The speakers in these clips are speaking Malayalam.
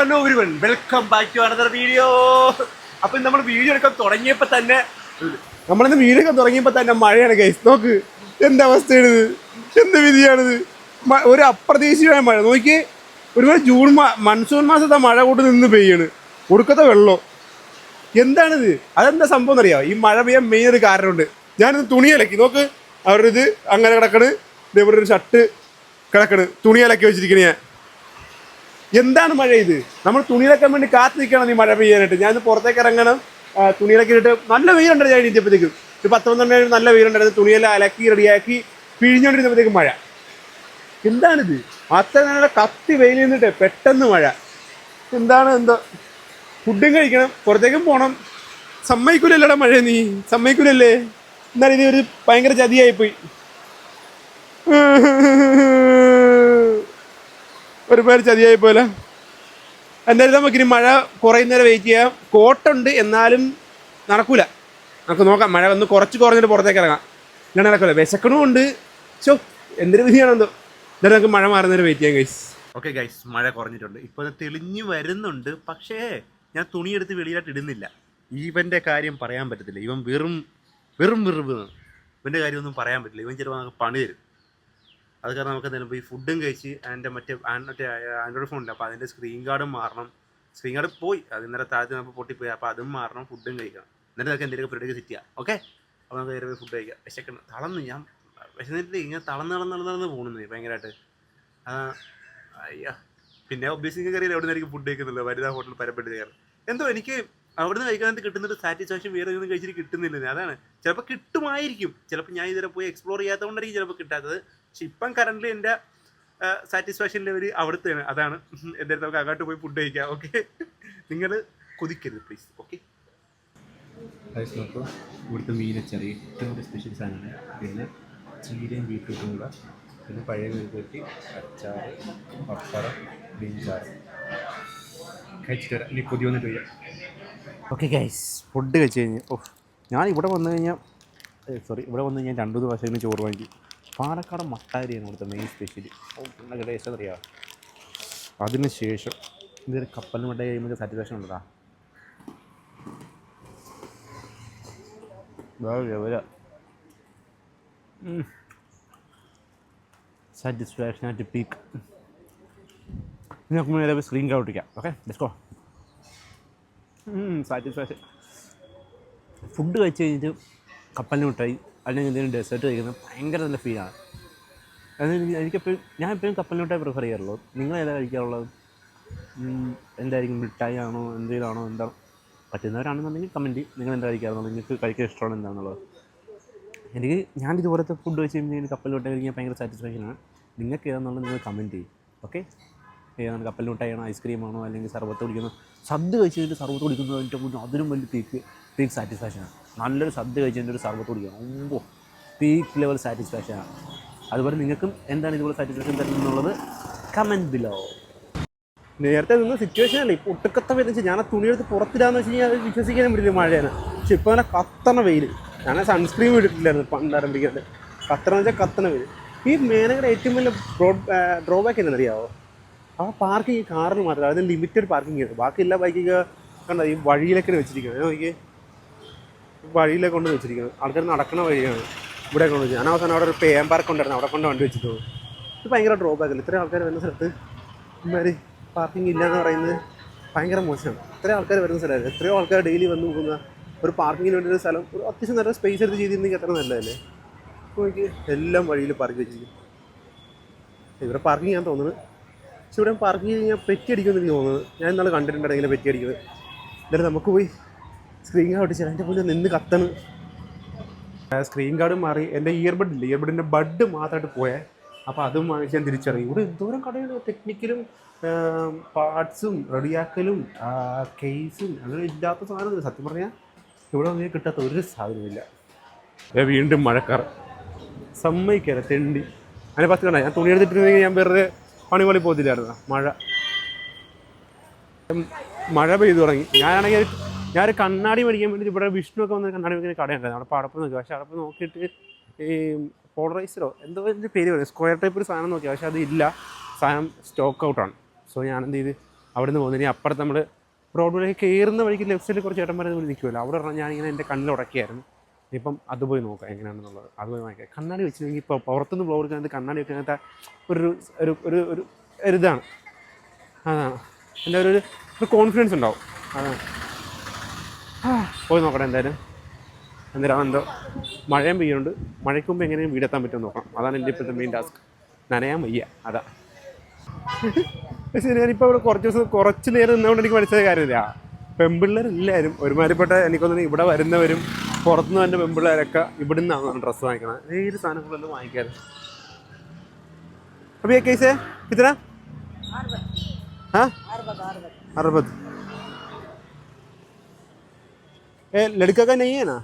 Hello everyone, welcome back to another video. അപ്പം നമ്മൾ വീഡിയോ എടുക്കാൻ തുടങ്ങിയപ്പോൾ തന്നെ മഴയാണ് ഗൈസ്. നോക്ക് എന്താ അവസ്ഥയാണിത്, എന്ത് വിധിയാണിത്. ഒരു അപ്രതീക്ഷിതമായ മഴ നോക്കി. ഒരുപാട് മൺസൂൺ മാസത്തെ മഴ കൊണ്ട് നിന്ന് പെയ്യാണ്. ഒടുക്കത്തെ വെള്ളം എന്താണിത്, അതെന്താ സംഭവം എന്നറിയാം. ഈ മഴ പെയ്യാൻ മെയിൻ ഒരു കാരണമുണ്ട്. ഞാനിത് തുണി അലക്കി നോക്ക്, അവരുടെ ഇത് അങ്ങനെ കിടക്കണ്. ഇതേപോലെ ഒരു ഷർട്ട് കിടക്കണ്, തുണി അലക്കി വെച്ചിരിക്കണ. എന്താണ് മഴ ഇത്? നമ്മൾ തുണിയിലൊക്കെ വേണ്ടി കാത്തു നിൽക്കണം ഈ മഴ പെയ്യാനായിട്ട്. ഞാൻ പുറത്തേക്ക് ഇറങ്ങണം, തുണിയിലൊക്കെ ഇട്ടിട്ട് നല്ല വെയിലുണ്ട്. ഞാൻ ഇരിച്ചപ്പോഴത്തേക്കും ഒരു 10-12 നല്ല വെയിലുണ്ടായിരുന്നു. തുണിയെല്ലാം അലക്കി റെഡിയാക്കി പിഴിഞ്ഞുകൊണ്ടിരുന്നപ്പോഴത്തേക്കും മഴ. എന്താണിത്? അത്ര നല്ല കത്തി വെയിൽ നിന്നിട്ട് പെട്ടെന്ന് മഴ. എന്താണ് എന്തോ. ഫുഡും കഴിക്കണം, പുറത്തേക്കും പോകണം. സമ്മതിക്കൂലല്ലേടാ മഴ, നീ സമ്മതിക്കൂലല്ലേ? എന്നാലും ഇത് ഒരു ഭയങ്കര ചതിയായിപ്പോയി. ഒരുപാട് ചതിയായിപ്പോലെ. എന്തായാലും നമുക്കിനി മഴ കുറയുന്നവരെ വെയിറ്റ് ചെയ്യാം. കോട്ടുണ്ട്, എന്നാലും നടക്കൂല. നമുക്ക് നോക്കാം. മഴ ഒന്ന് കുറഞ്ഞിട്ട് പുറത്തേക്ക് ഇറങ്ങാം. ഞാൻ നടക്കില്ല, വിശക്കണവും ഉണ്ട്. എന്തൊരു വിധിയാണെന്തോ. എന്തായാലും നമുക്ക് മഴ മാറുന്നവരെ വെയിറ്റ് ചെയ്യാം ഗൈസ്. ഓക്കെ ഗൈസ്, മഴ കുറഞ്ഞിട്ടുണ്ട്. ഇപ്പോൾ തെളിഞ്ഞു വരുന്നുണ്ട്. പക്ഷേ ഞാൻ തുണിയെടുത്ത് വെളിയിലായിട്ട് ഇടുന്നില്ല. ഇവൻ്റെ കാര്യം പറയാൻ പറ്റത്തില്ല. ഇവൻ വെറും ഇവൻ്റെ കാര്യമൊന്നും പറയാൻ പറ്റില്ല. ഇവൻ ചിലപ്പോൾ നമുക്ക് പണി തരും. അത് കാരണം നമുക്ക് എന്തായാലും പോയി ഫുഡും കഴിച്ച് എൻ്റെ മറ്റേ ആൻഡ്രോയിഡ് ഫോണില്ല, അപ്പോൾ അതിൻ്റെ സ്ക്രീൻ ഗാർഡും മാറണം. സ്ക്രീൻ ഗാർഡ് പോയി, അത് ഇന്നലെ താഴത്ത് നമുക്ക് പൊട്ടിപ്പോയി. അപ്പോൾ അതും മാറണം, ഫുഡും കഴിക്കണം. എന്നിട്ട് നമുക്ക് എന്തെങ്കിലും പരിപാടിക്ക് സെറ്റ് ചെയ്യാം. ഓക്കെ, അപ്പോൾ നമുക്ക് നേരെ പോയി ഫുഡ് കഴിക്കാം. വിശക്കണം, ഞാൻ വിശന്നിട്ട് ഇങ്ങനെ തളർന്ന് പോകുന്നു ഭയങ്കരമായിട്ട്. അയ്യാ, പിന്നെ ഒബ്വിയസ്ലി നിങ്ങൾക്ക് അറിയില്ല എവിടെ നിന്നായിരിക്കും ഫുഡ് കഴിക്കുന്നില്ല. വനിതാ ഹോട്ടൽ പരപ്പെട്ട് കയറും. എന്തോ എനിക്ക് അവിടെ നിന്ന് കഴിക്കാനായിട്ട് കിട്ടുന്നൊരു സാറ്റിസ്ഫാക്ഷൻ വേറെ ഒന്നും കഴിച്ചിട്ട് കിട്ടുന്നില്ല. അതാണ്. ചിലപ്പോൾ കിട്ടുമായിരിക്കും, ചിലപ്പോൾ ഞാൻ ഇതുവരെ പോയി എക്സ്പ്ലോർ ചെയ്യാത്തതുകൊണ്ടായിരിക്കും ചിലപ്പോൾ കിട്ടാത്തത്. പക്ഷെ ഇപ്പം കറൻ്റ് എൻ്റെ സാറ്റിസ്ഫാക്ഷൻ ലെവൽ അവിടുത്തെയാണ്. അതാണ്. എന്തായാലും നമുക്ക് അങ്ങോട്ട് പോയി ഫുഡ് കഴിക്കാം. ഓക്കെ, നിങ്ങൾ കൊതിക്കരുത് പ്ലീസ്. ഓക്കെ, നോക്കൂ, ഇവിടുത്തെ മീനച്ചറി ഏറ്റവും കൂടുതൽ സ്പെഷ്യൽ സാധനമാണ്. പിന്നെ ചീരയും ബീറ്റ്റൂട്ടും കൂടെ, പിന്നെ പഴയ മെഴുകുവരട്ടി, അച്ചാർ, പപ്പടം, ബീൻചാറ് കഴിച്ചിട്ട് വരാം. ഇനി കൊതി വന്നിട്ട് വരാം. ഓക്കെ ഗൈസ്, ഫുഡ് കഴിച്ച് കഴിഞ്ഞ് ഞാൻ ഇവിടെ വന്നു കഴിഞ്ഞാൽ ഇവിടെ വന്നു കഴിഞ്ഞാൽ 2-3 പ്രാവശ്യം ചോറ് വാങ്ങി. പാലക്കാട് മട്ടാരിയാണ് ഇവിടുത്തെ മെയിൻ സ്പെഷ്യൽ. നല്ല ടേസ്റ്റ് അറിയാം. അതിന് ശേഷം ഇതൊരു കപ്പലിന് മട്ട കഴിയുമ്പോൾ സാറ്റിസ്ഫാക്ഷൻ ഉണ്ടോ? സാറ്റിസ്ഫാക്ഷൻ ആയിട്ട് പീക്ക്. നമുക്ക് നേരെ സ്ക്രീൻ കാണിക്കാം. Okay, let's go. Satisfaction. Food കഴിച്ച് കഴിഞ്ഞിട്ട് കപ്പലിന് മിഠായി അല്ലെങ്കിൽ എന്തെങ്കിലും ഡെസേർട്ട് കഴിക്കുന്നത് ഭയങ്കര നല്ല ഫീലാണ്. എനിക്കെപ്പോഴും ഞാൻ എപ്പോഴും കപ്പലിന് മിഠായി പ്രിഫർ ചെയ്യാറുള്ളൂ. നിങ്ങൾ ഏതാ കഴിക്കാറുള്ളത്? എന്തായിരിക്കും, മിഠായി ആണോ എന്തെങ്കിലും ആണോ? എന്താണ് പറ്റുന്നവരാണെന്നുണ്ടെങ്കിൽ കമൻറ്റ്. നിങ്ങൾ എന്താ കഴിക്കാറുള്ളത്? നിങ്ങൾക്ക് കഴിക്കാൻ ഇഷ്ടമാണ് എന്താണെന്നുള്ളത്. ഞാൻ ഇതുപോലത്തെ ഫുഡ് കഴിച്ച് കഴിഞ്ഞാൽ കപ്പലിന് മിഠായി കഴിക്കാൻ ഭയങ്കര സാറ്റിസ്ഫാക്ഷനാണ്. നിങ്ങൾക്ക് ഏതാണെന്നുള്ളത് നിങ്ങൾ കമൻറ്റ് ചെയ്യും. ഓക്കെ, ഏതാണ് കപ്പലിന് മിഠായിയാണോ, ഐസ്ക്രീമാണോ, അല്ലെങ്കിൽ സർബത്ത് കുടിക്കുന്നു? സദ്യ കഴിച്ച് കഴിഞ്ഞിട്ട് സർബത്ത് കുടിക്കുന്നതിൻ്റെ മുന്നേ അതിനും വലിയ പീക്ക് സാറ്റിസ്ഫാക്ഷനാണ്. നല്ലൊരു സദ്യ കഴിച്ചതിൻ്റെ ഒരു സർബത്ത് കുടിക്കണം, പീക്ക് ലെവൽ സാറ്റിസ്ഫാക്ഷനാണ്. അതുപോലെ നിങ്ങൾക്കും എന്താണ് ഇതുപോലെ സാറ്റിസ്ഫാക്ഷൻ തരുന്നുള്ളത് കമൻറ്റ് ബിലോ. നേരത്തെ നിന്ന് സിറ്റുവേഷൻ അല്ല, ഇപ്പോൾ ഒട്ടുക്കത്ത വെച്ച് ഞാൻ ആ തുണിയെടുത്ത് പുറത്തിടാന്ന് വെച്ച് കഴിഞ്ഞാൽ അത് വിശ്വസിക്കാനും പറ്റില്ല മഴയാണ്. പക്ഷെ ഇപ്പോൾ അങ്ങനെ കത്തണ വെയിൽ. ഞാൻ സൺസ്ക്രീൻ ഇട്ടിട്ടില്ലായിരുന്നു പണ്ടാരംഭിക്കാണ്ട്. കത്തണ വെയിൽ. ഈ മേനകയുടെ ഏറ്റവും വലിയ ഡ്രോബാക്ക് എന്താണെന്നറിയാമോ? ആ പാർക്കിങ് കാറിന് മാത്രമല്ല, അതിന് ലിമിറ്റഡ് പാർക്കിംഗ് ആണ്. ബാക്കി എല്ലാ ബൈക്കൊക്കെ കണ്ട ഈ വഴിയിലൊക്കെയാണ് വെച്ചിരിക്കുന്നത്. നോക്കി, വഴിയിലൊക്കെ കൊണ്ട് വെച്ചിരിക്കുന്നത്. ആൾക്കാർ നടക്കണ വഴിയാണ് ഇവിടെ കൊണ്ട് വെച്ചത്. ഞാൻ അവസാനം അവിടെ ഒരു പേം പാർക്ക് ഉണ്ടായിരുന്നു, അവിടെ കൊണ്ട് വണ്ടി വെച്ചിട്ട് പോകും. ഇത് ഭയങ്കര ഡ്രോബാക്കല്ല. ഇത്രയും ആൾക്കാർ വരുന്ന സ്ഥലത്ത് ഇമാര് പാർക്കിംഗ് ഇല്ല എന്ന് പറയുന്നത് ഭയങ്കര മോശമാണ്. ഇത്രയും ആൾക്കാർ വരുന്ന സ്ഥലമല്ലേ, എത്രയോ ആൾക്കാർ ഡെയിലി വന്ന് പോകുന്ന ഒരു പാർക്കിങ്ങിന് വേണ്ടി ഒരു സ്ഥലം, ഒരു അത്യാവശ്യം നല്ല സ്പേസ് എടുത്ത് ചെയ്തിരുന്നെങ്കിൽ അത്ര നല്ലതല്ലേ. നോക്കി, എല്ലാം വഴിയിൽ പാർക്ക് വെച്ചിരിക്കും. ഇവിടെ പാർക്കിംഗ് ചെയ്യാൻ തോന്നുന്നത്. പക്ഷെ ഇവിടെ പാർക്കിംഗ് കഴിഞ്ഞാൽ പെറ്റി അടിക്കുമെന്ന് എനിക്ക് തോന്നുന്നത്. ഞാൻ ഇന്നാൾ കണ്ടിട്ടുണ്ടായിരുന്നു ഇങ്ങനെ പെറ്റി അടിക്കുന്നത്. എന്നിട്ട് നമുക്ക് പോയി സ്ക്രീൻ ഗാർഡ് ഒട്ടിച്ചാൽ അതിൻ്റെ മുന്നിൽ നിന്ന് കത്തണ്. സ്ക്രീൻ ഗാർഡ് മാറി. എൻ്റെ ഇയർബഡിൻ്റെ ബഡ് മാത്രമായിട്ട് പോയേ. അപ്പോൾ അതും വാങ്ങിച്ച് ഞാൻ തിരിച്ചറിയും. ഇവിടെ എന്തോരം കടയാണ്, ടെക്നിക്കലും പാർട്സും റെഡിയാക്കലും കേസും അങ്ങനെ ഇല്ലാത്ത സാധനമില്ല. സത്യം പറഞ്ഞാൽ ഇവിടെ വന്നാൽ കിട്ടാത്ത ഒരു സാധനമില്ല. വീണ്ടും മഴക്കാർ സമ്മതിക്കാറ് തെണ്ടി. അതിനെ പത്ത് കണ്ട ഞാൻ തുണി എടുത്തിട്ടുണ്ടെങ്കിൽ ഞാൻ വെറുതെ പണി പോകത്തില്ലായിരുന്നു. മഴ പെയ്തു തുടങ്ങി. ഞാനൊരു കണ്ണാടി മേടിക്കാൻ വേണ്ടി ഇവിടെ വിഷ്ണു ഒക്കെ വന്ന് കണ്ണാടി മേടിക്കുന്ന കടയുണ്ടായിരുന്നു. അവിടെ പടപ്പ് നോക്കി. പക്ഷേ അവിടെ നോക്കിയിട്ട് ഈ പോളറൈസറോ എന്തോ എൻ്റെ പേര് പറയും, സ്ക്വയർ ടൈപ്പ് ഒരു സാധനം നോക്കി. പക്ഷേ അത് ഇല്ല, സാധനം സ്റ്റോക്ക് ഔട്ടാണ്. സോ ഞാൻ എന്ത് ചെയ്ത് അവിടെ നിന്ന് പോകുന്നതിന് അപ്പുറത്ത് നമ്മൾ റോഡിലേക്ക് കയറുന്ന വഴിക്ക് ലെഫ്റ്റ് സൈഡിൽ കുറച്ച് ചേട്ടന്മാരെ നിൽക്കുമല്ലോ, അവിടെ പറഞ്ഞാൽ ഞാനിങ്ങനെ എൻ്റെ കണ്ണിൽ ഉടക്കിയായിരുന്നു. ഇപ്പം അത് പോയി നോക്കാം എങ്ങനെയാണെന്നുള്ളത്. അത് പോയി വാങ്ങിക്കാം. കണ്ണാടി വെച്ചില്ലെങ്കിൽ ഇപ്പോൾ പുറത്തുനിന്ന് ബ്ലോഗ് എടുക്കുന്നത് കണ്ണാടി വെക്കാത്ത ഒരു ഒരു ഒരു ഒരു ഇതാണ്, അതാണ് എൻ്റെ ഒരു കോൺഫിഡൻസ് ഉണ്ടാവും. അതാണ് പോയി നോക്കട്ടെ എന്തായാലും. അന്നേരം എന്തോ മഴയും പെയ്യുന്നുണ്ട്. മഴയ്ക്ക് മുമ്പ് എങ്ങനെയും വീടെത്താൻ പറ്റുമെന്ന് നോക്കണം. അതാണ് എൻ്റെ ഇപ്പോഴത്തെ മെയിൻ ടാസ്ക്. നനയാൻ വയ്യ, അതാ. പക്ഷേ ഞാനിപ്പോൾ ഇവിടെ കുറച്ച് നേരം നിന്നുകൊണ്ട് എനിക്ക് മനസ്സിലായ കാര്യമില്ല, പെൺപിള്ളേരെല്ലാവരും ഒരുമാതിരിപ്പെട്ട എനിക്കൊന്നും ഇവിടെ വരുന്നവരും പുറത്തുനിന്ന് തന്നെ പെൺപിള്ളേരൊക്കെ ഇവിടെ നിന്നാണ് ഡ്രസ്സ് വാങ്ങിക്കണം. ഏത് സാധനങ്ങളെല്ലാം വാങ്ങിക്കാറ്. अभी कैसे कितना 60 लड़का का नहीं है ना?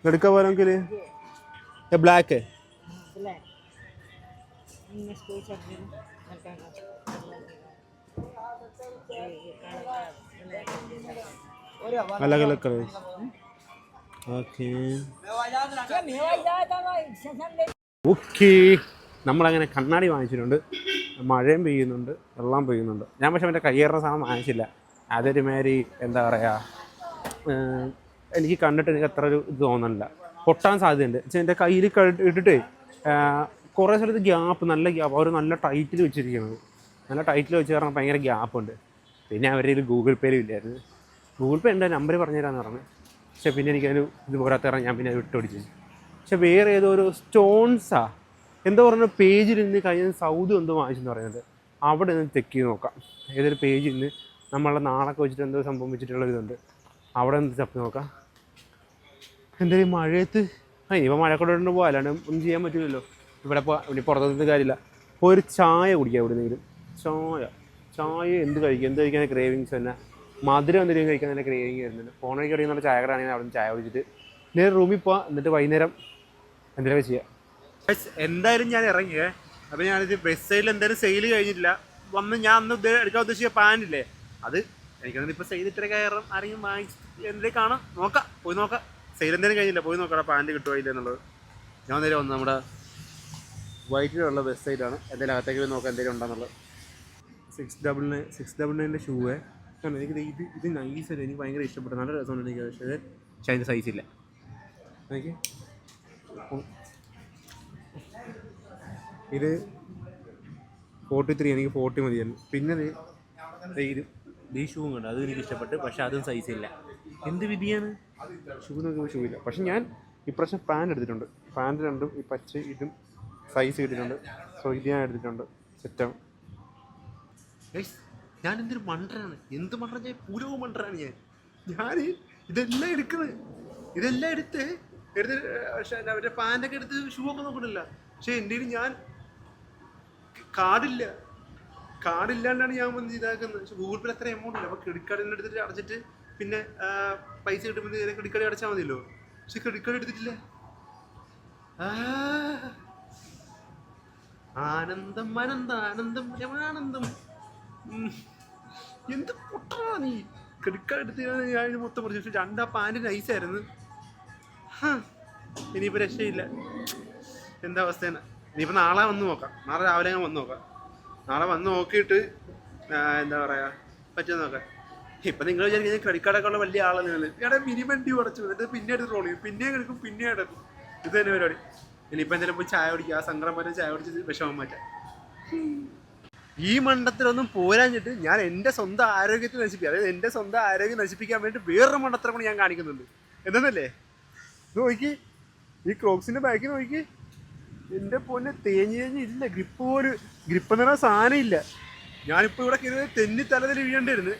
लड़का वालों के लिए ये ब्लैक है। अलग अलग कलर. ഓക്കെ ഓക്കെ നമ്മളങ്ങനെ കണ്ണാടി വാങ്ങിച്ചിട്ടുണ്ട്. മഴയും പെയ്യുന്നുണ്ട്, വെള്ളം പെയ്യുന്നുണ്ട്. ഞാൻ പക്ഷേ എൻ്റെ കയ്യേറുന്ന സാധനം വാങ്ങിച്ചില്ല. അതൊരുമാതിരി എന്താ പറയുക, എനിക്ക് കണ്ടിട്ട് എനിക്ക് അത്ര ഒരു ഇത് തോന്നുന്നില്ല. പൊട്ടാൻ സാധ്യതയുണ്ട്. പക്ഷേ എൻ്റെ കയ്യിൽ ഇട്ടിട്ട് കുറേ സ്ഥലത്ത് ഗ്യാപ്പ്, നല്ല ഗ്യാപ്പ്. അവർ നല്ല ടൈറ്റിൽ വെച്ചിരിക്കുന്നത്, നല്ല ടൈറ്റിൽ വെച്ച് കാരണം ഭയങ്കര ഗ്യാപ്പുണ്ട്. പിന്നെ അവരുടെ കയ്യിൽ ഗൂഗിൾ പേയിലും ഇല്ലായിരുന്നു. ഗൂഗിൾ പേ എൻ്റെ നമ്പർ പറഞ്ഞു തരാമെന്ന് പറഞ്ഞു. പക്ഷേ പിന്നെ എനിക്കതിന് ഇത് പോരാത്ത കാരണം ഞാൻ പിന്നെ അത് വിട്ടുപിടിച്ചു. പക്ഷെ വേറെ ഏതോ ഒരു സ്റ്റോൺസാ എന്തോ പറഞ്ഞ പേജിൽ നിന്ന് കഴിഞ്ഞ സൗദി എന്തോ വാങ്ങിച്ചെന്ന് പറയുന്നത്. അവിടെ നിന്ന് ചെക്ക് ചെയ്ത് നോക്കാം. ഏതൊരു പേജിൽ നിന്ന് നമ്മളെ നാളൊക്കെ വെച്ചിട്ട് എന്തോ സംഭവം വെച്ചിട്ടുള്ളൊരിതുണ്ട്. അവിടെ നിന്ന് തപ്പി നോക്കാം. എന്തായാലും മഴയത്ത് ഇപ്പം മഴക്കൂടെ പോകാം, അല്ലാണ്ട് ഒന്നും ചെയ്യാൻ പറ്റില്ലല്ലോ. ഇവിടെ ഇനി പുറത്തുനിന്ന് കാര്യമില്ല. ഇപ്പോൾ ഒരു ചായ കുടിക്കുക എവിടെയെങ്കിലും. ചായ എന്ത് കഴിക്കാൻ ക്രേവിങ്സ് തന്നെ. മധുരം എന്തെങ്കിലും കഴിക്കാൻ തന്നെ ക്രേവിങ് വരുന്നുണ്ട്. ഫോണിലേക്ക് അറിയുന്ന ചായ കടയാണെങ്കിൽ അവിടെ നിന്ന് ചായ കുടിച്ചിട്ട് നേരെ റൂമിൽ പോവാം. എന്നിട്ട് വൈകുന്നേരം എന്തെങ്കിലുമൊക്കെ ചെയ്യാം. എന്തായാലും ഞാൻ ഇറങ്ങിയേ. അപ്പോൾ ഞാനിത് ബസ് സൈഡിൽ എന്തായാലും സെയിൽ കഴിഞ്ഞിട്ടില്ല. ഞാൻ അന്ന് എടുക്കാൻ ഉദ്ദേശിച്ച പാൻറ്റില്ലേ, അത് എനിക്കതിന് ഇപ്പോൾ സെയിൽ ഇത്ര കയറും ആരെങ്കിലും വാങ്ങിച്ച് എന്തെങ്കിലും കാണാം, പോയി നോക്കാം. സെയിൽ എന്തായാലും കഴിഞ്ഞില്ല, പോയി നോക്കാം പാൻറ്റ് കിട്ടുമോ ഇല്ല എന്നുള്ളത്. ഞാൻ നേരെ വന്നു നമ്മുടെ വൈറ്റിലുള്ള ബസ് സൈഡാണ്. എന്തെങ്കിലും അകത്തേക്ക് പോയി നോക്കാം എന്തെങ്കിലും ഉണ്ടെന്നുള്ളത്. 699 ഷൂവേ. കാരണം എനിക്ക് ഇത് നൈസല്ലേ, എനിക്ക് ഭയങ്കര ഇഷ്ടപ്പെട്ടു. നല്ല രസമുണ്ട് എനിക്ക്. പക്ഷേ അതിൻ്റെ സൈസില്ല. എനിക്ക് ഇത് 43, എനിക്ക് 40 മതിയായിരുന്നു. പിന്നെ ഈ ഷൂവും കണ്ടു, അതും എനിക്ക് ഇഷ്ടപ്പെട്ടു. പക്ഷെ അതും സൈസില്ല. എന്ത് വിധിയാണ്, ഷൂ നോക്കുമ്പോൾ ഷൂ ഇല്ല. പക്ഷെ ഞാൻ ഇപ്രാവശ്യം പാൻറ്റ് എടുത്തിട്ടുണ്ട്. പാൻറ്റ് രണ്ടും ഈ പച്ച ഇതും സൈസ് കിട്ടിയിട്ടുണ്ട്. സോ ഇത് ഞാൻ എടുത്തിട്ടുണ്ട്. സെറ്റാണ്. ഞാൻ എന്തൊരു മണ്ടറാണ്, എന്ത് മണ്ടറ, ഞാൻ പൂരവും മണ്ടറാണ്. ഞാൻ ഇതെല്ലാം എടുക്കുന്നത്, ഇതെല്ലാം എടുത്ത് അവരുടെ പാൻറ്റൊക്കെ എടുത്ത് ഷൂ ഒക്കെ നോക്കണില്ല. പക്ഷെ എൻ്റെ ഞാൻ കാർഡില്ലാണ്ടാണ് ഞാൻ വന്ന് ഇതാക്കുന്നത്. പക്ഷെ ഗൂഗിൾ പേ അത്ര എമൗണ്ട് ഇല്ല. അപ്പോൾ ക്രെഡിറ്റ് കാർഡിൽ എടുത്തിട്ട് അടച്ചിട്ട് പിന്നെ പൈസ കിട്ടുമ്പോൾ ക്രെഡിറ്റ് കാർഡ് അടച്ചാൽ മതിയല്ലോ. പക്ഷെ ക്രെഡിറ്റ് കാർഡ് എടുത്തിട്ടില്ല. ആനന്ദം ആനന്ദം ആനന്ദം. എന്ത് പൊട്ടറാ നീ. ക്രെഡിറ്റ് കാർഡ് എടുത്ത് ഞാൻ ഇത് മൊത്തം കുറച്ച്. പക്ഷെ രണ്ടാ പാൻറ്റ് നൈസായിരുന്നു. ഇനിയിപ്പോൾ രക്ഷയില്ല. എന്താ അവസ്ഥയാണ്. ഇനിയിപ്പോൾ നാളെ വന്ന് നോക്കാം. നാളെ രാവിലെ ഞാൻ വന്ന് നോക്കാം. നാളെ വന്ന് നോക്കിയിട്ട് എന്താ പറയുക പറ്റുമെന്ന് നോക്കാം. ഇപ്പം നിങ്ങൾ വിചാരിക്കുന്നത് ക്രെഡിറ്റ് കാർഡൊക്കെ ഉള്ള വലിയ ആളെന്ന്. ഇവിടെ മിനിമം ഡ്യൂ അടച്ചു എന്നിട്ട് പിന്നെ എടുത്ത് റോൾ ചെയ്യും, പിന്നെയും എടുക്കും, പിന്നെയും എടുക്കും. ഇത് തന്നെ പരിപാടി. ഇനിയിപ്പോൾ എന്തെങ്കിലും പോയി ചായ കുടിക്കുക, ആ സങ്കടം പോലെ ചായ കുടിച്ച് വിഷമം മാറ്റാം. ഈ മണ്ടത്തിലൊന്നും പോരാഞ്ഞിട്ട് ഞാൻ എൻ്റെ സ്വന്തം ആരോഗ്യത്തെ നശിപ്പിക്കുക, അതായത് എൻ്റെ സ്വന്തം ആരോഗ്യം നശിപ്പിക്കാൻ വേണ്ടി വേറൊരു മണ്ടത്തിലും കൂടി ഞാൻ കാണിക്കുന്നുണ്ട്. എന്താന്നല്ലേ, നോക്കി ഈ ക്രോക്സിൻ്റെ ബാക്കിൽ നോക്കി. എൻ്റെ പൊന്നെ തേഞ്ഞ് ഇല്ല, ഗ്രിപ്പ് എന്ന് പറഞ്ഞാൽ സാധനം ഇല്ല. ഞാനിപ്പോൾ ഇവിടെ കയറി തെന്നി തലതിൽ വീഴേണ്ടിയിരുന്നു.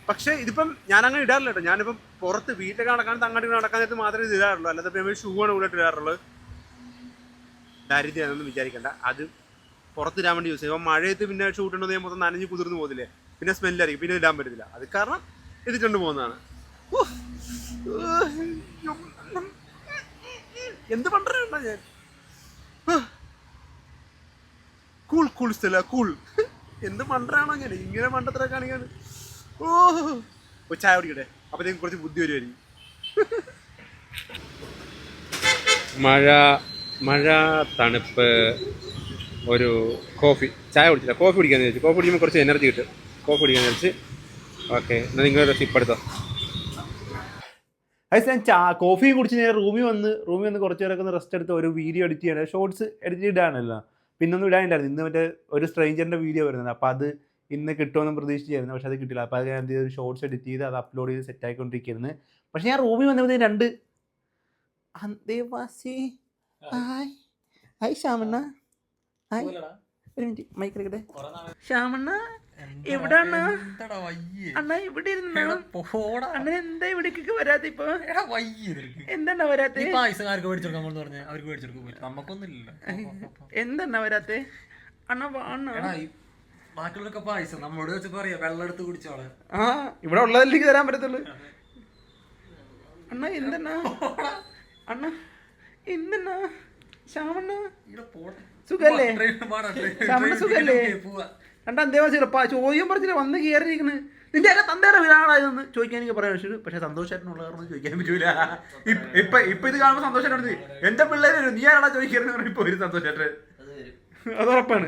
പക്ഷേ ഇതിപ്പം ഞാനങ്ങനെ ഇടാറില്ല കേട്ടോ. ഞാനിപ്പം പുറത്ത് വീട്ടിലൊക്കെ നടക്കാൻ അങ്ങോട്ട് നടക്കാൻ നേരത്ത് മാത്രമേ ഇത് ഇടാറുള്ളൂ. അല്ലാതെ ഇപ്പം ഷൂ ആണ് ഇവിടെ ഇടാറുള്ളത്. ദാരിദ്ര്യമൊന്നും വിചാരിക്കണ്ട, അത് പുറത്തിടാൻ വേണ്ടി യൂസ് ചെയ്യും. അപ്പം മഴയത്ത് പിന്നെ ഷൂട്ടുണ്ടെന്ന് ഞാൻ മൊത്തം നനഞ്ഞ് കുതിർന്ന് പോകുന്നില്ലേ, പിന്നെ സ്മെല്ലായിരിക്കും, പിന്നെ ഇടാൻ പറ്റത്തില്ല. അത് കാരണം ഇതിട്ടുണ്ട് പോകുന്നതാണ്. എന്ത് പണ്ടോ ഞാൻ കൂൾ സ്ഥല കൂൾ. എന്ത് മണ്ടറാണോ ഞാൻ ഇങ്ങനെ മണ്ടത്ര കാണിക്കാൻ. ചായ കുടിക്കട്ടെ, അപ്പോഴത്തേക്കും കുറച്ച് ബുദ്ധി വരുമായിരിക്കും. മഴ തണുപ്പ് ഒരു കോഫി. ചായ കുടിച്ചില്ല, കോഫി കുടിക്കാന്ന് വെച്ചു. കോഫി കുടിക്കുമ്പോൾ കുറച്ച് എനർജി കിട്ടും. കോഫി കുടിക്കാന്ന് വെച്ച്. ഓക്കെ, എന്നാൽ നിങ്ങളൊരു സിപ്പ് എടുത്തോ. അത് ഞാൻ കോഫിയും കുടിച്ച് ഞാൻ റൂമിൽ വന്ന് കുറച്ച് നേരമൊക്കെ ഒന്ന് റെസ്റ്റ് എടുത്ത് ഒരു വീഡിയോ എഡിറ്റ് ചെയ്യണം. ഷോർട്സ് എഡിറ്റ് ഇടാനല്ലോ, പിന്നൊന്നും ഇടാനില്ലായിരുന്നു. ഇന്ന് മറ്റേ ഒരു സ്ട്രേഞ്ചറിൻ്റെ വീഡിയോ വരുന്നത്. അപ്പോൾ അത് ഇന്ന് കിട്ടുമെന്ന് പ്രതീക്ഷിച്ചായിരുന്നു, പക്ഷെ അത് കിട്ടില്ല. അപ്പോൾ അത് ഞാൻ എന്ത് ചെയ്തു, ഷോർട്സ് എഡിറ്റ് ചെയ്ത് അത് അപ്ലോഡ് ചെയ്ത് സെറ്റ് ആയിക്കൊണ്ടിരിക്കുന്നത്. പക്ഷെ ഞാൻ റൂമിൽ വന്നപ്പോൾ 2 അന്തേവാസി ഹായ് ഹായ് ശ്യാമണ്ണ, ഹായ് ഒരു മിനിറ്റ് മൈക്ക് എടുക്കട്ടെ. ശ്യാമണ്ണ എവിടാണ് അണ്ണ? ഇവിടെ ഇരുന്ന അണ്ണൻ എന്താ ഇവിടേക്കൊക്കെ വരാത്ത? ഇപ്പൊ എന്താണ് വരാത്ത? എന്താണ് വരാത്ത അണ്ണ? ബാക്കിയുള്ളൊക്കെ പായസം നമ്മളോട് വെച്ച് പറയാ, വെള്ളം എടുത്ത് കുടിച്ചോളെ. ആ, ഇവിടെ ഉള്ളതിലേക്ക് തരാൻ പറ്റത്തുള്ളൂ. അണ്ണ എന്തെന്നാ അണ്ണ? എന്തെന്നാ ശ്യാമണ്ണ? സുഖല്ലേ ശ്യാമണ്ണ? സുഖല്ലേ? കണ്ട അന്തേവാസികളപ്പാ ചോദ്യം പറഞ്ഞില്ല വന്ന് കയറിയിരിക്കുന്നത്. നിന്റെ ഒക്കെ തന്തയുടെ വീടാണെന്ന് ചോദിക്കാൻ എനിക്ക് പറയാൻ പറ്റുള്ളൂ. പക്ഷെ സന്തോഷമായിട്ടുള്ള കാരണം ചോദിക്കാൻ പറ്റൂല. ഇപ്പൊ ഇത് കാണുമ്പോൾ സന്തോഷമായിട്ട് എന്റെ പിള്ളേര് നീ ആരാടാ ചോദിക്കുന്നത് ഇപ്പൊ ഒരു സന്തോഷമായിട്ട്. അത് ഉറപ്പാണ്.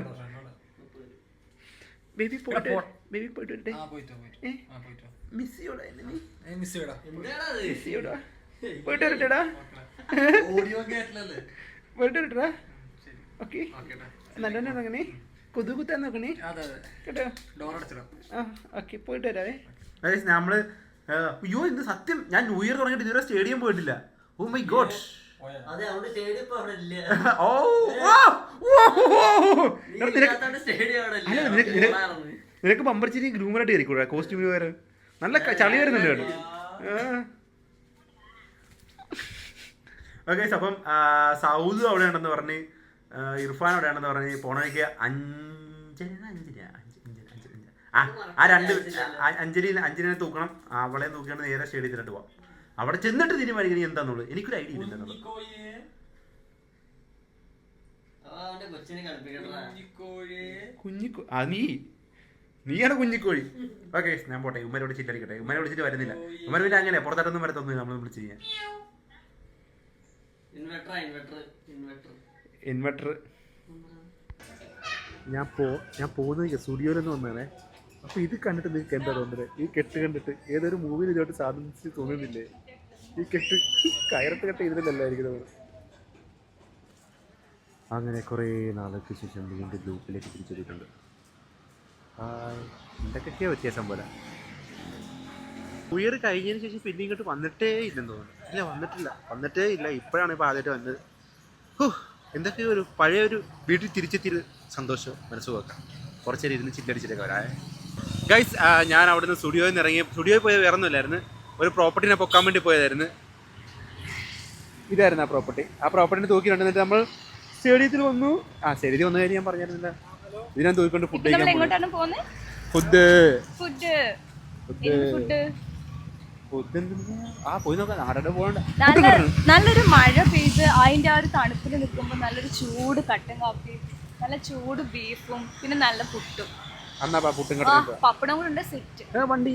ബേബി പോയിട്ട് വരട്ടെ. മിസ് ചെയ്യോടാ എന്നെ? നീ മിസ് ചെയ്യോടാ? പോയിട്ട് വരട്ടെടാ, പോയിട്ട് വരട്ടെടാ. ഓക്കെ, നല്ലോണം നോക്കണേ, കൊതുകുത്താൻ നോക്കണേ കേട്ടോ. ആ ഓക്കെ, പോയിട്ട് വരാവേ. നമ്മള് അയ്യോ ഇന്ന് സത്യം ഞാൻ ന്യൂ ഇയർ തുടങ്ങിയിട്ട് ഇതുവരെ സ്റ്റേഡിയം പോയിട്ടില്ല. Oh my god. നിനക്ക് പമ്പർച്ചിരി ഗ്രൂമറായിട്ട് കയറിക്കൂടാ, കോസ്റ്റ്യൂമിന് വേറെ നല്ല ചളി വരുന്നുണ്ട് കേട്ടോ. ഓക്കെ, അപ്പം സൗദ് അവിടെയാണെന്ന് പറഞ്ഞ്, ഇർഫാൻ അവിടെയാണെന്ന് പറഞ്ഞ് പോണേക്ക് അഞ്ജലിനെ തൂക്കണം. അവളെ തൂക്കിയാണ് നേരെ സ്റ്റേഡിയത്തിലോട്ട് പോവാം. അവിടെ ചെന്നിട്ട് തീരുമാനിക്കുന്നത് എന്താന്നുള്ളത് എനിക്കൊരു ഐഡിയ ഇല്ല. നീയാണ് കുഞ്ഞിക്കോഴി. ഓക്കെ, ഞാൻ പോട്ടെ. ഉമ്മനെ വിളിച്ചിട്ട് അടിക്കട്ടെ. ഉമ്മനെ വിളിച്ചിട്ട് വരുന്നില്ല. ഉമ്മനെ പിന്നെ അങ്ങനെ പുറത്തോട്ടൊന്നും വരത്തൊന്നും നമ്മൾ വിളിച്ച് ചെയ്യാൻ. ഇൻവെർട്ടർ ഞാൻ പോകുന്നത് സ്റ്റുഡിയോയിലൊന്നും വന്നാണേ. അപ്പോൾ ഇത് കണ്ടിട്ട് നിങ്ങൾക്ക് എന്താ തോന്നുന്നത്? ഈ കെട്ട് കണ്ടിട്ട് ഏതൊരു മൂവിയിൽ ഇതോട്ട് സാധിച്ച് തോന്നുന്നില്ലേ? ഈ കെട്ട് കയറട്ട് കെട്ട് ഇതിലല്ലായിരിക്കുന്നത്. അങ്ങനെ കുറേ നാൾക്ക് ശേഷം വീണ്ടും ഗ്രൂപ്പിലേക്ക് തിരിച്ചെത്തിയിട്ടുണ്ട്. എന്തൊക്കെയോ വ്യത്യാസം പോലെ. ന്യൂ ഇയർ കഴിഞ്ഞതിന് ശേഷം പിന്നെ ഇങ്ങോട്ട് വന്നിട്ടേ ഇല്ലെന്ന് തോന്നുന്നു. ഇല്ല, വന്നിട്ടേ ഇല്ല. ഇപ്പോഴാണ് ഇപ്പോൾ ആദ്യമായിട്ട് വന്നത്. എന്തൊക്കെയോ ഒരു പഴയ ഒരു വീട്ടിൽ തിരിച്ചെത്തിയൊരു സന്തോഷം മനസ്സ് വെക്കാം. കുറച്ച് നേരം ഇരുന്ന് ചില്ലടിച്ചിട്ടൊക്കെ വരാ. ഗൈസ്, ഞാൻ അവിടുന്ന് സ്റ്റുഡിയോയിൽ നിന്ന് ഇറങ്ങി. സ്റ്റുഡിയോയിൽ പോയത് വേറെ ഒന്നുമില്ലായിരുന്നു, ഒരു പ്രോപ്പർട്ടിനെ പൊക്കാൻ വേണ്ടി പോയതായിരുന്നു. ഇതായിരുന്നു ആ പ്രോപ്പർട്ടി. ആ പ്രോപ്പർട്ടിനെ തൂക്കിയിട്ടുണ്ടെന്നിട്ട് നമ്മൾ സ്റ്റേഡിയത്തിൽ വന്നു. സ്റ്റേഡിയത്തിൽ വന്നു കഴിഞ്ഞ് ഞാൻ പറഞ്ഞിരുന്നില്ല. ഇതിനെ തൂക്കിക്കൊണ്ട് ഫുഡ് കഴിക്കാൻ പോയി നോക്കാം. ആരുടെ പോകണ്ട. നല്ലൊരു മഴ പെയ്ത് അതിന്റെ ആ ഒരു തണുപ്പിൽ നിൽക്കുമ്പോൾ നല്ലൊരു ചൂട് കട്ടൻ കാപ്പി, നല്ല ചൂട് ബീഫും പിന്നെ നല്ല പുട്ടും. പപ്പടം കൂടെ ഉണ്ട്. സെറ്റ്. വണ്ടി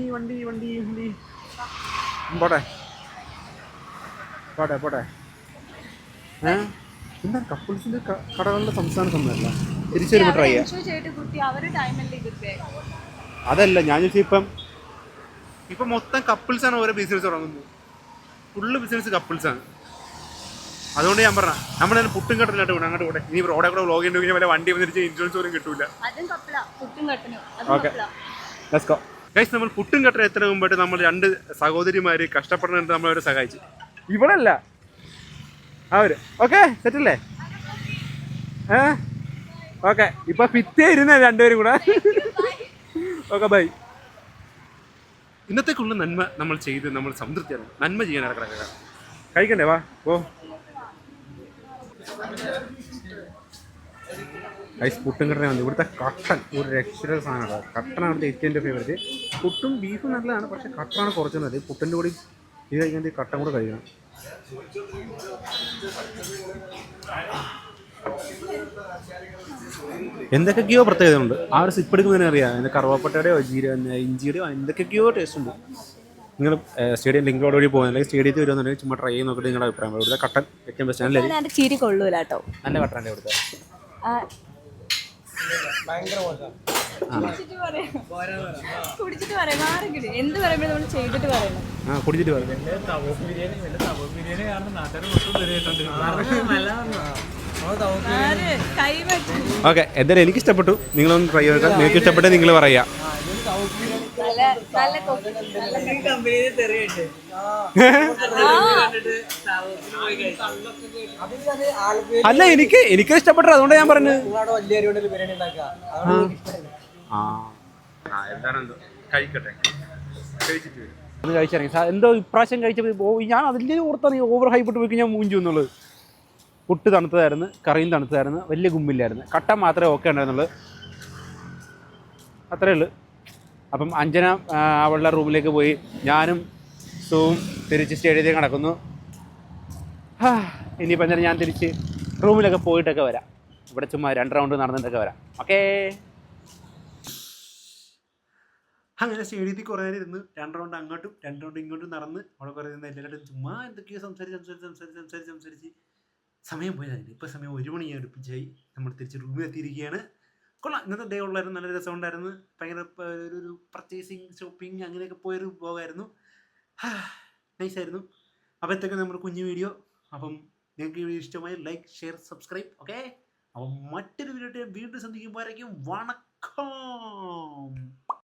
പോട്ടെ. എന്താ കപ്പിൾസിന്റെ കടകളുടെ സംസ്ഥാന സമ്മേളനമല്ല, തിരിച്ചൊരു ട്രൈ അതല്ല ഞാൻ ചോദിച്ചാൽ ഇപ്പം മൊത്തം കപ്പിൾസാണ് ഓരോ ബിസിനസ് തുടങ്ങുന്നത്. ഫുള്ള് ബിസിനസ് കപ്പിൾസാണ്. അതുകൊണ്ട് ഞാൻ പറഞ്ഞ നമ്മളെ പുട്ടും കട്ടനായിട്ട് വേണം അങ്ങോട്ട് കൂടെ. ഇനി റോഡെ കൂടെ വ്ലോഗ് ചെയ്ത് കഴിഞ്ഞാൽ വല്ല വണ്ടി വന്നിട്ട് ഇൻഷുറൻസ് പോലും കിട്ടൂല. ഓക്കെ ഗൈസ്, നമ്മൾ പുട്ടും കട്ടൻ എത്ര മുമ്പായിട്ട് നമ്മൾ 2 സഹോദരിമാര് കഷ്ടപ്പെടുന്നുണ്ട്. നമ്മളവരെ സഹായിച്ചു. ഇവളല്ല അവര്. ഓക്കെ, സെറ്റല്ലേ? ഓക്കെ, ഇപ്പൊ ഫിറ്റേ ഇരുന്ന 2 പേരും കൂടെ. Okay, by. ഇന്നത്തേക്കുള്ള നന്മ നമ്മൾ ചെയ്ത് നമ്മൾ സംതൃപ്തിയാണ്. നന്മ ചെയ്യാൻ ഇടക്കിടക്കുക കഴിക്കണ്ടേ? വാ ഓ ഐസ് പുട്ടും കട്ടന വന്നു. ഇവിടുത്തെ കട്ടൻ ഒരു രക്ഷയുടെ സാധനമാണ്. കട്ടനാണ് ഇവിടുത്തെ ഏറ്റവും എൻ്റെ ഫേവറേറ്റ്. പുട്ടും ബീഫും നല്ലതാണ്, പക്ഷേ കട്ടനാണ് കുറച്ച് നല്ലത്. പുട്ടിൻ്റെ കൂടി ഇത് കഴിക്കാൻ കട്ടൻ കൂടെ കഴിക്കണം. എന്തൊക്കെയോ പ്രത്യേകത ഉണ്ട്. ആ ഒരു സിപ്പ് എടുക്കുന്നതിന് അറിയാം. അതിൻ്റെ കറുവാപ്പട്ടയുടെയോ ഇഞ്ചിയുടെയോ എന്തൊക്കെയോ ടേസ്റ്റ് ഉണ്ട്. നിങ്ങൾ സ്റ്റേഡിയം ലിങ്ക് റോഡ് വഴി പോകുന്നത് അല്ലെങ്കിൽ സ്റ്റേഡിയത്തിൽ വരുമെന്നുണ്ടെങ്കിൽ ചുമ്മാ ട്രൈ ചെയ്ത് നോക്കിയിട്ട് നിങ്ങളുടെ അഭിപ്രായം. ഇവിടുത്തെ കട്ടൻ ഏറ്റവും ബെസ്റ്റ്. നല്ല കട്ടൻ്റെ ഇവിടുത്തെ കുടിച്ചിട്ട് പറയാം കുടിച്ചിട്ട് പറയാം ആരെങ്കിലും എന്ത് പറയുമ്പോഴും നമ്മൾ ചെയ്തിട്ട് പറയണം. കുടിച്ചിട്ട് പറയാം. ഓക്കെ, എന്തായാലും എനിക്ക് ഇഷ്ടപ്പെട്ടു. നിങ്ങളൊന്ന് ട്രൈ ചെയ്താൽ നിങ്ങൾക്ക് ഇഷ്ടപ്പെട്ടേ നിങ്ങൾ പറയാം. അല്ല, എനിക്ക് ഇഷ്ടപ്പെട്ടു, അതുകൊണ്ട് ഞാൻ പറഞ്ഞത്. കഴിച്ചിറങ്ങി എന്തോ ഇപ്രാവശ്യം കഴിച്ചപ്പോൾ ഞാൻ അതിൻ്റെ ഓർത്താണ് ഓവർ ഹൈപ്പിട്ട് പോയി ഞാൻ മൂഞ്ചു എന്നുള്ളത്. പുട്ട് തണുത്തതായിരുന്നു, കറിയും തണുത്തതായിരുന്നു, വലിയ ഗുമ്മില്ലായിരുന്നു. കട്ട മാത്രമേ ഓക്കെ ഉണ്ടായിരുന്നുള്ളൂ, അത്രേ ഉള്ളൂ. അപ്പം അഞ്ജന അവളുടെ റൂമിലേക്ക് പോയി, ഞാനും സുവും തിരിച്ച് സ്റ്റേഡിയത്തിലേക്ക് നടക്കുന്നു. ഇനിയിപ്പോൾ എന്തായാലും ഞാൻ തിരിച്ച് റൂമിലൊക്കെ പോയിട്ടൊക്കെ വരാം. ഇവിടെ ചുമ്മാ 2 റൗണ്ട് നടന്നിട്ടൊക്കെ വരാം. ഓക്കേ. അങ്ങനെ സ്റ്റേഡിയത്തിൽ കുറേ നേരം ഇരുന്ന് 2 റൗണ്ട് അങ്ങോട്ടും 2 റൗണ്ട് ഇങ്ങോട്ടും നടന്ന് അവിടെ കുറേ ഇരുന്ന് എല്ലാവരും ചുമ്മാ എന്തൊക്കെയോ സംസാരിച്ച് സമയം പോയതായിരുന്നു. ഇപ്പോൾ സമയം 1 മണി അടുപ്പിച്ചായി. നമ്മൾ തിരിച്ച് റൂമിലെത്തിയിരിക്കുകയാണ്. കൊള്ളാം, ഇന്നത്തെ ഡേ ഉള്ളായിരുന്നു, നല്ല രസമുണ്ടായിരുന്നു. ഭയങ്കര ഒരു പർച്ചേസിങ് ഷോപ്പിംഗ് അങ്ങനെയൊക്കെ പോയൊരു പോകായിരുന്നു. നൈസായിരുന്നു. അപ്പോഴത്തേക്ക് നമ്മുടെ കുഞ്ഞു വീഡിയോ. അപ്പം നിങ്ങൾക്ക് ഈ വീഡിയോ ഇഷ്ടമായി ലൈക്ക്, ഷെയർ, സബ്സ്ക്രൈബ്. ഓക്കെ, അപ്പം മറ്റൊരു വീഡിയോ വീണ്ടും സന്ധിക്കുമ്പോഴേക്കും വണക്കം.